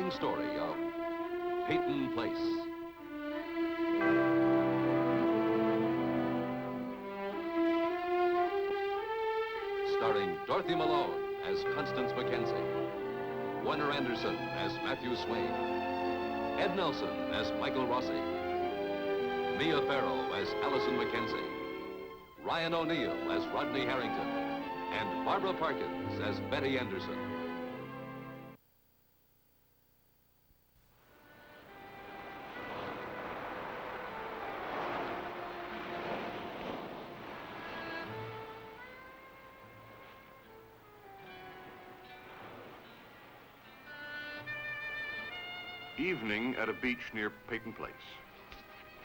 thrilling story of Peyton Place. Starring Dorothy Malone as Constance Mackenzie, Warner Anderson as Matthew Swain, Ed Nelson as Michael Rossi, Mia Farrow as Allison Mackenzie, Ryan O'Neill as Rodney Harrington, and Barbara Parkins as Betty Anderson. Evening at a beach near Peyton Place.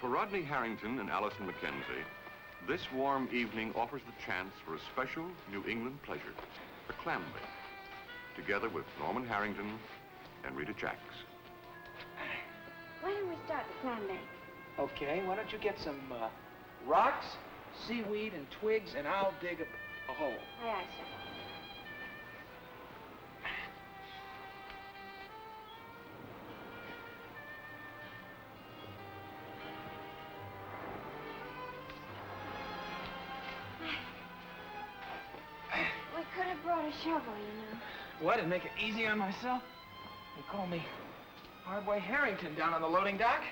For Rodney Harrington and Allison Mackenzie, this warm evening offers the chance for a special New England pleasure, a clam bake, together with Norman Harrington and Rita Jacks. Why don't we start the clam bake? Okay, why don't you get some rocks, seaweed, and twigs, and I'll dig a hole. Aye, aye, sir. We could have brought a shovel, you know. What, and make it easy on myself? They call me Hardway Harrington down on the loading dock.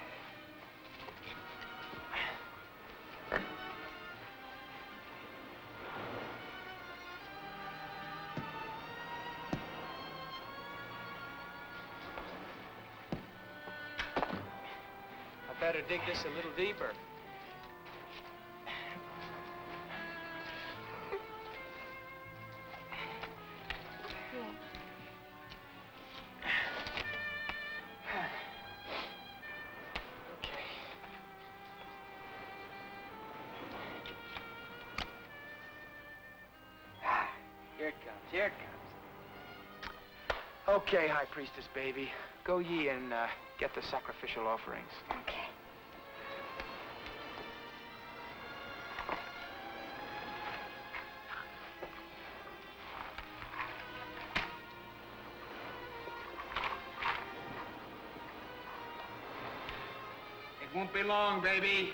I better dig this a little deeper. Here it comes. Okay, High Priestess baby. Go ye and get the sacrificial offerings. Okay. It won't be long, baby.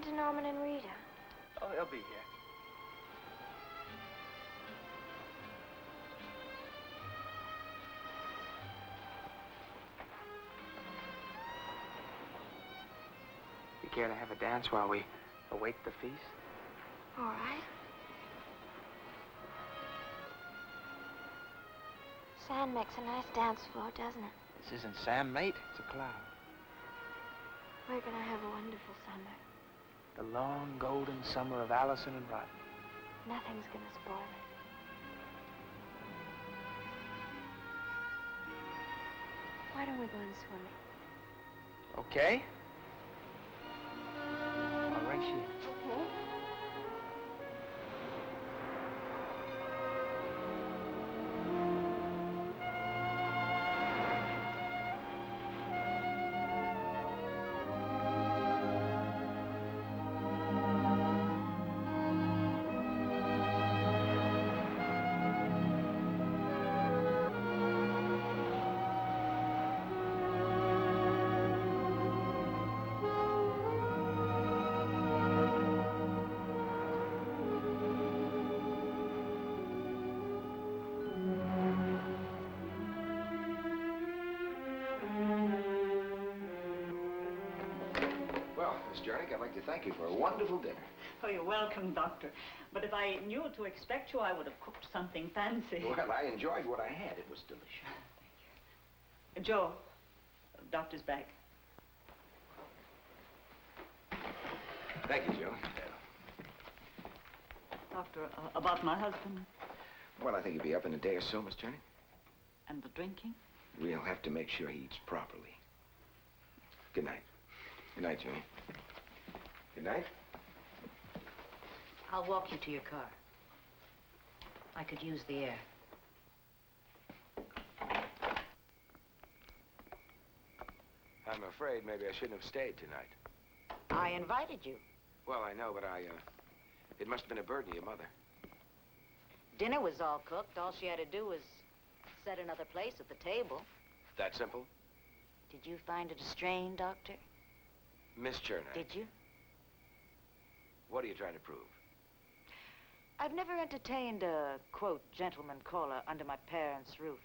To Norman and Rita. Oh, they'll be here. You care to have a dance while we await the feast? All right. Sand makes a nice dance floor, doesn't it? This isn't sand, mate. It's a cloud. We're gonna have a wonderful summer. The long, golden summer of Allison and Rodney. Nothing's gonna spoil it. Why don't we go in swimming? Okay. I'll race you. Okay. Miss Jarnick, I'd like to thank you for a wonderful dinner. Oh, you're welcome, Doctor. But if I knew to expect you, I would have cooked something fancy. Well, I enjoyed what I had. It was delicious. Joe, Doctor's back. Thank you, Joe. Doctor, about my husband Well, I think he'll be up in a day or so, Miss Jarnick. and the drinking. We'll have to make sure he eats properly. Good night. Good night, Joe. Good night. I'll walk you to your car. I could use the air. I'm afraid maybe I shouldn't have stayed tonight. I invited you. Well, I know, but it must have been a burden to your mother. Dinner was all cooked. All she had to do was set another place at the table. That simple? Did you find it a strain, Doctor? Miss Chernak. Did you? What are you trying to prove? I've never entertained a, quote, gentleman caller under my parents' roof.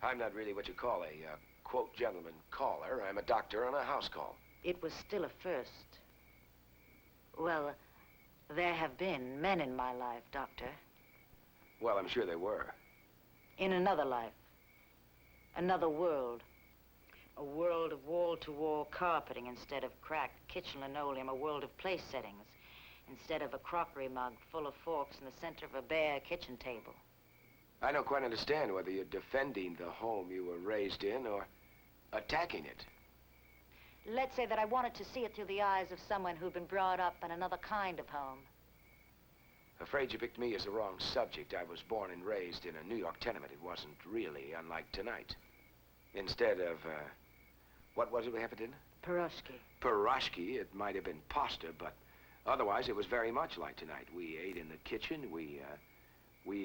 I'm not really what you call a, quote, gentleman caller. I'm a doctor on a house call. It was still a first. Well, there have been men in my life, Doctor. Well, I'm sure there were. In another life. Another world. A world of wall-to-wall carpeting instead of cracked kitchen linoleum. A world of place settings instead of a crockery mug full of forks in the center of a bare kitchen table. I don't quite understand whether you're defending the home you were raised in or attacking it. Let's say that I wanted to see it through the eyes of someone who'd been brought up in another kind of home. Afraid you picked me as the wrong subject. I was born and raised in a New York tenement. It wasn't really unlike tonight. Instead of, what was it we had for dinner? Piroshki. Piroshki. It might have been pasta, but otherwise it was very much like tonight. We ate in the kitchen. We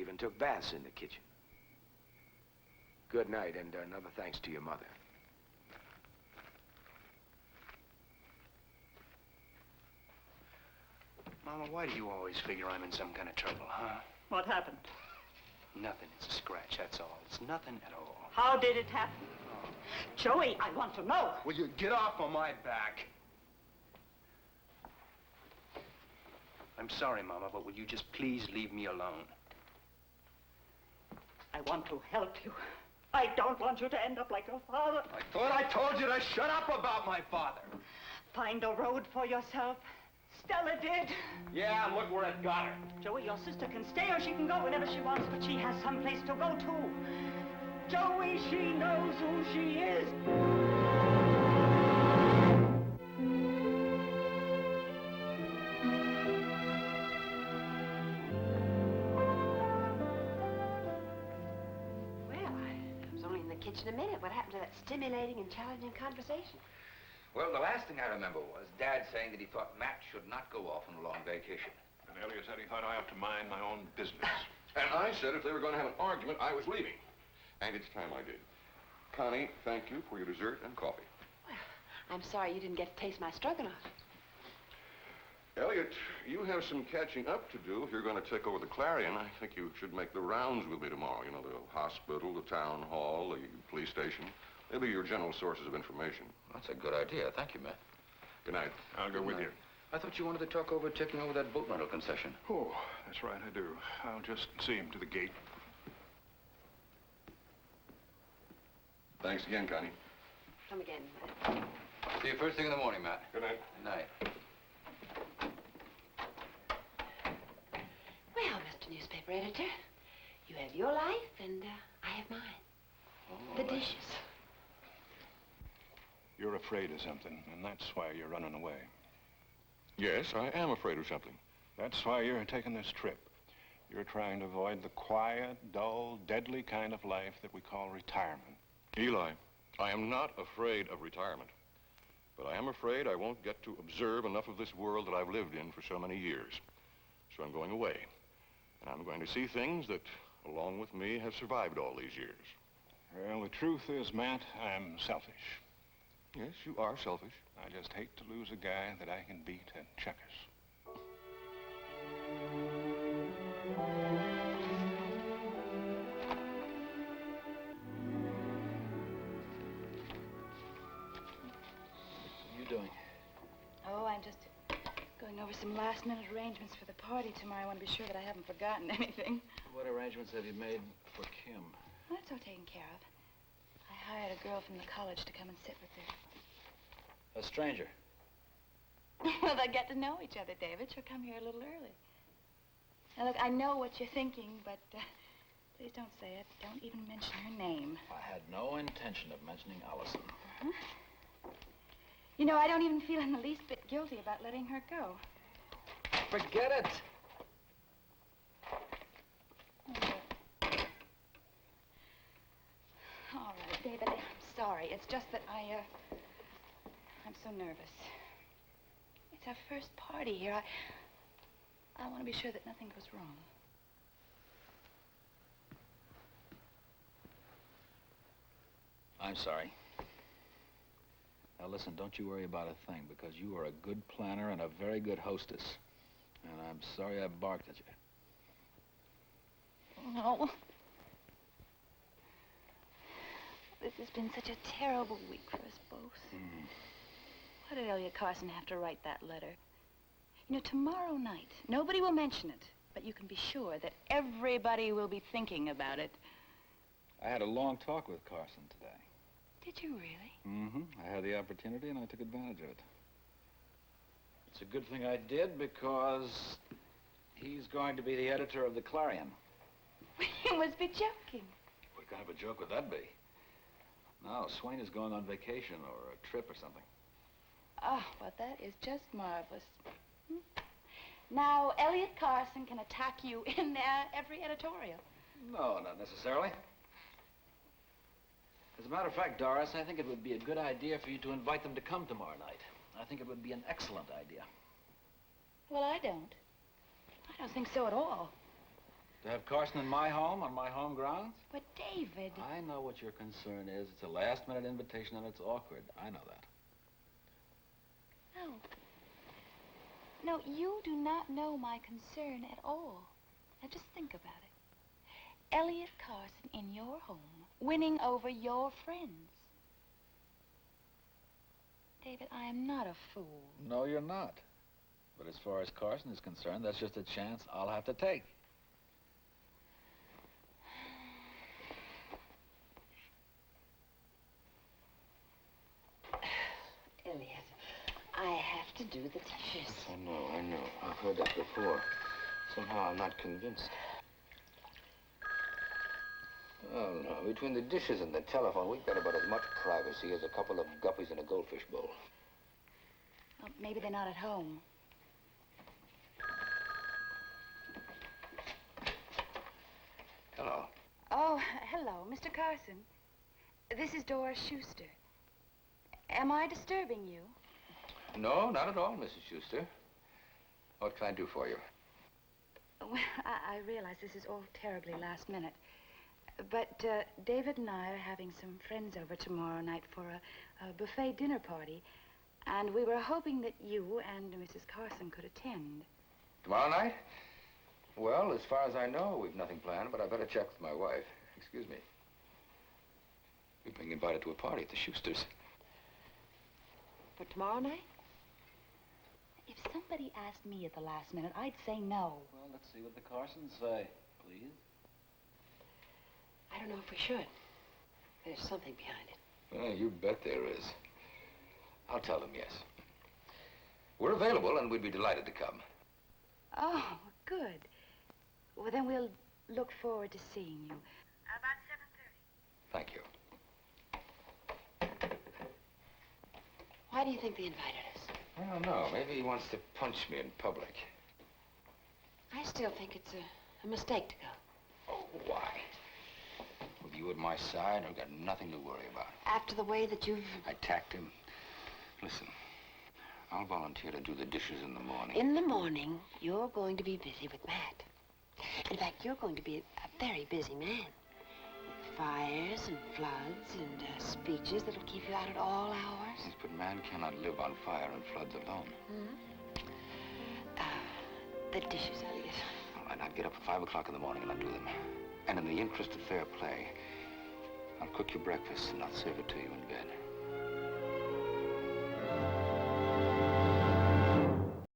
even took baths in the kitchen. Good night, and another thanks to your mother. Mama, why do you always figure I'm in some kind of trouble, huh? What happened? Nothing. It's a scratch, that's all. It's nothing at all. How did it happen? Oh. Joey, I want to know. Will you get off of my back? I'm sorry, Mama, but will you just please leave me alone? I want to help you. I don't want you to end up like your father. I thought I told you to shut up about my father. Find a road for yourself. Stella did. Yeah, look where it got her. Joey, your sister can stay or she can go whenever she wants, but she has some place to go to. Joey, she knows who she is. Well, I was only in the kitchen a minute. What happened to that stimulating and challenging conversation? Well, the last thing I remember was Dad saying that he thought Matt should not go off on a long vacation. And Elliot said he thought I ought to mind my own business. And I said if they were going to have an argument, I was leaving. And it's time I did. Connie, thank you for your dessert and coffee. Well, I'm sorry you didn't get to taste my stroganoff. Elliot, you have some catching up to do if you're going to take over the Clarion. I think you should make the rounds with me tomorrow. You know, the hospital, the town hall, the police station. They'll be your general sources of information. That's a good idea. Thank you, Matt. Good night. I'll go with you. I thought you wanted to talk over taking over that boat rental concession. Oh, that's right, I do. I'll just see him to the gate. Thanks again, Connie. Come again. See you first thing in the morning, Matt. Good night. Good night. Well, Mr. Newspaper Editor, you have your life and I have mine. Oh, The dishes. You're afraid of something, and that's why you're running away. Yes, I am afraid of something. That's why you're taking this trip. You're trying to avoid the quiet, dull, deadly kind of life that we call retirement. Eli, I am not afraid of retirement. But I am afraid I won't get to observe enough of this world that I've lived in for so many years. So I'm going away. And I'm going to see things that, along with me, have survived all these years. Well, the truth is, Matt, I'm selfish. Yes, you are selfish. I just hate to lose a guy that I can beat at checkers. What are you doing? Oh, I'm just going over some last-minute arrangements for the party tomorrow. I want to be sure that I haven't forgotten anything. What arrangements have you made for Kim? Well, that's all taken care of. I hired a girl from the college to come and sit with her. A stranger. Well, they'll get to know each other, David. She'll come here a little early. Now, look, I know what you're thinking, but please don't say it. Don't even mention her name. I had no intention of mentioning Allison. Uh-huh. You know, I don't even feel in the least bit guilty about letting her go. Forget it. All right, David, I'm sorry. It's just that so nervous. It's our first party here. I want to be sure that nothing goes wrong. I'm sorry. Now listen, don't you worry about a thing, because you are a good planner and a very good hostess. And I'm sorry I barked at you. No. This has been such a terrible week for us both. Why did Elliot Carson have to write that letter? You know, tomorrow night, nobody will mention it, but you can be sure that everybody will be thinking about it. I had a long talk with Carson today. Did you really? I had the opportunity and I took advantage of it. It's a good thing I did, because he's going to be the editor of the Clarion. You must be joking. What kind of a joke would that be? No, Swain is going on vacation or a trip or something. Oh, well, that is just marvelous. Now, Elliot Carson can attack you in every editorial. No, not necessarily. As a matter of fact, Doris, I think it would be a good idea for you to invite them to come tomorrow night. I think it would be an excellent idea. Well, I don't. I don't think so at all. To have Carson in my home, on my home grounds? But, David... I know what your concern is. It's a last-minute invitation and it's awkward. I know that. No. No, you do not know my concern at all. Now, just think about it. Elliot Carson in your home, winning over your friends. David, I am not a fool. No, you're not. But as far as Carson is concerned, that's just a chance I'll have to take. Elliot, I have to do the dishes. I know. I've heard that before. Somehow I'm not convinced. Oh, no. Between the dishes and the telephone, we've got about as much privacy as a couple of guppies in a goldfish bowl. Well, maybe they're not at home. Hello. Oh, hello, Mr. Carson. This is Doris Schuster. Am I disturbing you? No, not at all, Mrs. Schuster. What can I do for you? Well, I realize this is all terribly last minute. But David and I are having some friends over tomorrow night for a buffet dinner party. And we were hoping that you and Mrs. Carson could attend. Tomorrow night? Well, as far as I know, we've nothing planned, but I better check with my wife. Excuse me. We're being invited to a party at the Schusters. For tomorrow night? If somebody asked me at the last minute, I'd say no. Well, let's see what the Carsons say, please. I don't know if we should. There's something behind it. Well, you bet there is. I'll tell them yes. We're available, and we'd be delighted to come. Oh, good. Well, then we'll look forward to seeing you. About 7:30. Thank you. Why do you think they invited us? I don't know. Maybe he wants to punch me in public. I still think it's a mistake to go. Oh, why? With you at my side, I've got nothing to worry about. After the way that you've... I attacked him. Listen, I'll volunteer to do the dishes in the morning. In the morning, you're going to be busy with Matt. In fact, you're going to be a very busy man. Fires and floods and speeches that'll keep you out at all hours. Yes, but man cannot live on fire and floods alone. The dishes, Elliot. All right, I'd get up at 5 o'clock in the morning and I'd do them. And in the interest of fair play, I'll cook your breakfast and I'll serve it to you